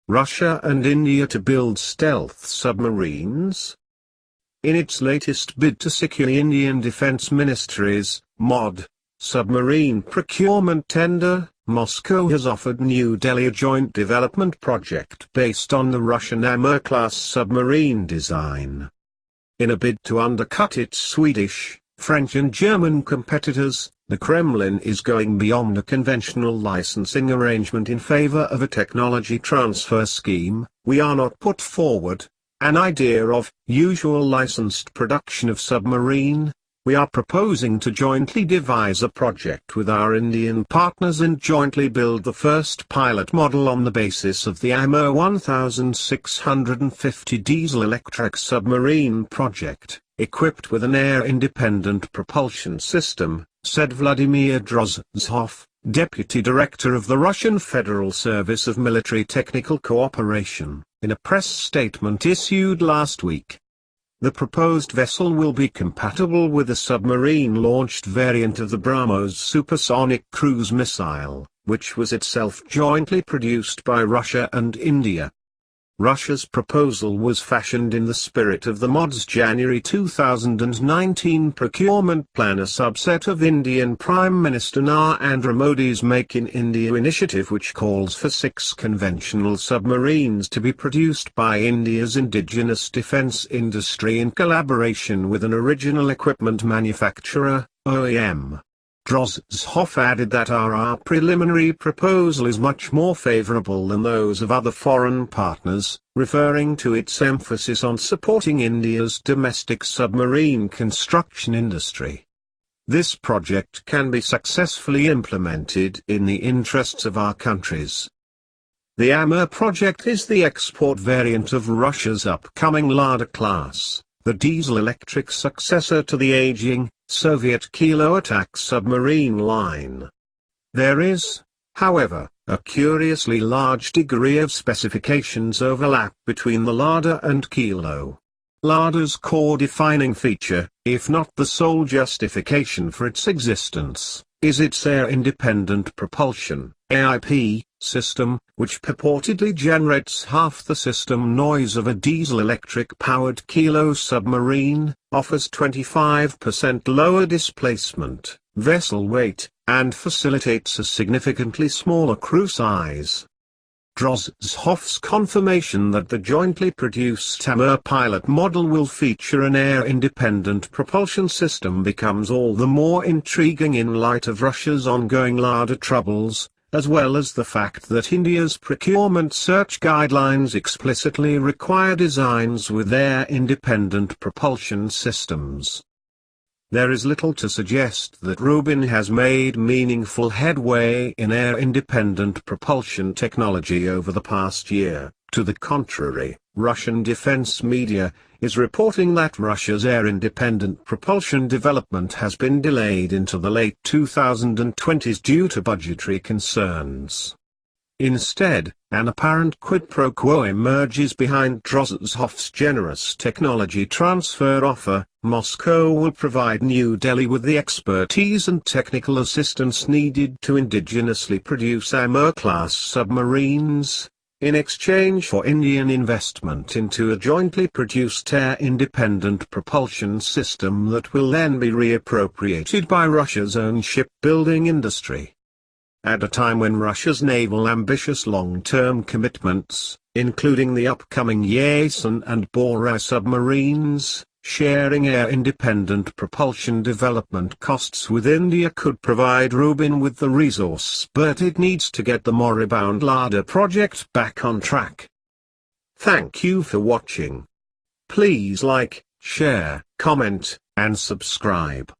Russia and India to build stealth submarines. In its latest bid to secure the Indian Defense Ministry's (MOD) submarine procurement tender, Moscow has offered New Delhi a joint development project based on the Russian Amur-class submarine design. In a bid to undercut its Swedish, French and German competitors, the Kremlin is going beyond a conventional licensing arrangement in favor of a technology transfer scheme. We are not put forward an idea of usual licensed production of submarine. We are proposing to jointly devise a project with our Indian partners and jointly build the first pilot model on the basis of the Amur 1650 diesel-electric submarine project, equipped with an air-independent propulsion system, said Vladimir Drozdov, Deputy Director of the Russian Federal Service of Military Technical Cooperation, in a press statement issued last week. The proposed vessel will be compatible with a submarine-launched variant of the BrahMos supersonic cruise missile, which was itself jointly produced by Russia and India. Russia's proposal was fashioned in the spirit of the MOD's January 2019 procurement plan, a subset of Indian Prime Minister Narendra Modi's Make in India initiative, which calls for 6 conventional submarines to be produced by India's indigenous defence industry in collaboration with an original equipment manufacturer, OEM. Drozdov added that our preliminary proposal is much more favorable than those of other foreign partners, referring to its emphasis on supporting India's domestic submarine construction industry. This project can be successfully implemented in the interests of our countries. The Amur project is the export variant of Russia's upcoming Lada-class, the diesel-electric successor to the aging Soviet Kilo attack submarine line. There is, however, a curiously large degree of specifications overlap between the Lada and Kilo. Lada's core defining feature, if not the sole justification for its existence, is its air-independent propulsion (AIP) system, which purportedly generates half the system noise of a diesel-electric powered Kilo submarine, offers 25% lower displacement, vessel weight, and facilitates a significantly smaller crew size. Drozdov's confirmation that the jointly produced Amur pilot model will feature an air-independent propulsion system becomes all the more intriguing in light of Russia's ongoing Lada troubles, as well as the fact that India's procurement search guidelines explicitly require designs with air-independent propulsion systems. There is little to suggest that Rubin has made meaningful headway in air-independent propulsion technology over the past year. To the contrary, Russian defense media is reporting that Russia's air-independent propulsion development has been delayed into the late 2020s due to budgetary concerns. Instead, an apparent quid pro quo emerges behind Drozdov's generous technology transfer offer. Moscow will provide New Delhi with the expertise and technical assistance needed to indigenously produce Amur-class submarines, in exchange for Indian investment into a jointly produced air-independent propulsion system that will then be reappropriated by Russia's own shipbuilding industry. At a time when Russia's naval ambitious long-term commitments, including the upcoming Yasen and Bora submarines, sharing air-independent propulsion development costs with India could provide Rubin with the resource, but it needs to get the moribund Lada project back on track. Thank you for watching. Please like, share, comment, and subscribe.